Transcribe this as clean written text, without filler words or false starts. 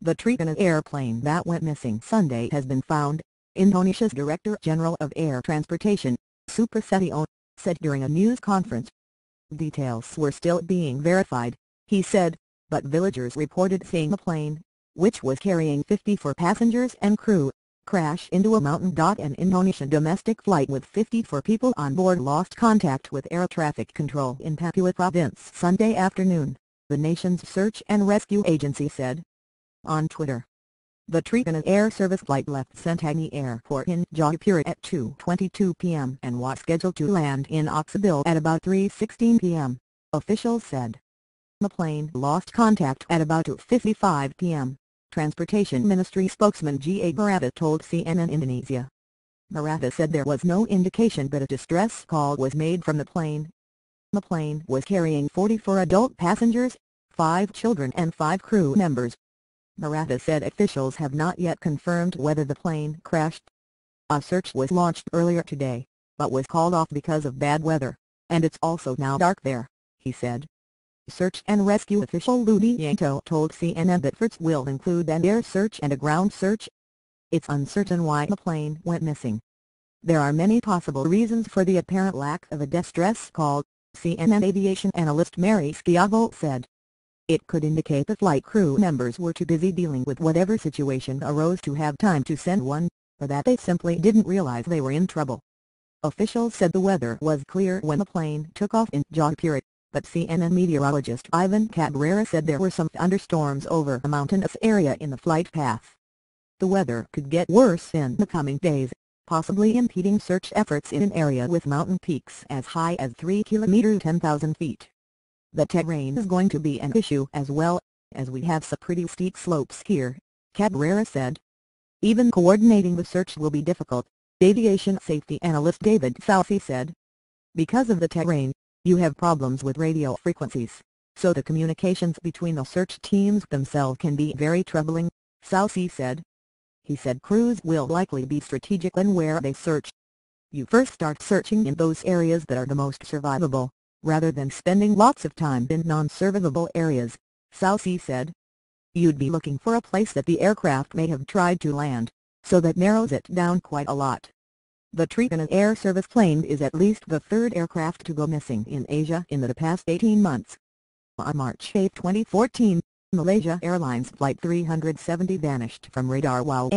The Trigana airplane that went missing Sunday has been found, Indonesia's Director General of Air Transportation, Suprasetyo, said during a news conference. Details were still being verified, he said, but villagers reported seeing the plane, which was carrying 54 passengers and crew, crash into a mountain. An Indonesian domestic flight with 54 people on board lost contact with air traffic control in Papua province Sunday afternoon, the nation's search and rescue agency said. On Twitter, the Trigana Air service flight left Trigana Airport in Jayapura at 2:22 p.m. and was scheduled to land in Oxabil at about 3:16 p.m., officials said. The plane lost contact at about 2:55 p.m., Transportation Ministry spokesman G.A. Barata told CNN Indonesia. Barata said there was no indication that a distress call was made from the plane. The plane was carrying 44 adult passengers, 5 children and 5 crew members. Barata said officials have not yet confirmed whether the plane crashed. A search was launched earlier today, but was called off because of bad weather, and it's also now dark there, he said. Search and rescue official Ludianto told CNN that efforts will include an air search and a ground search. It's uncertain why the plane went missing. There are many possible reasons for the apparent lack of a distress call, CNN aviation analyst Mary Schiavo said. It could indicate the flight crew members were too busy dealing with whatever situation arose to have time to send one, or that they simply didn't realize they were in trouble. Officials said the weather was clear when the plane took off in Jayapura, but CNN meteorologist Ivan Cabrera said there were some thunderstorms over a mountainous area in the flight path. The weather could get worse in the coming days, possibly impeding search efforts in an area with mountain peaks as high as 3 km (10,000 feet). The terrain is going to be an issue as well, as we have some pretty steep slopes here, Cabrera said. Even coordinating the search will be difficult, aviation safety analyst David Salsi said. Because of the terrain, you have problems with radio frequencies, so the communications between the search teams themselves can be very troubling, Salsi said. He said crews will likely be strategic in where they search. You first start searching in those areas that are the most survivable, rather than spending lots of time in non-survivable areas, Salsi said. You'd be looking for a place that the aircraft may have tried to land, so that narrows it down quite a lot. The Trigana Air service plane is at least the third aircraft to go missing in Asia in the past 18 months. On March 8, 2014, Malaysia Airlines Flight 370 vanished from radar while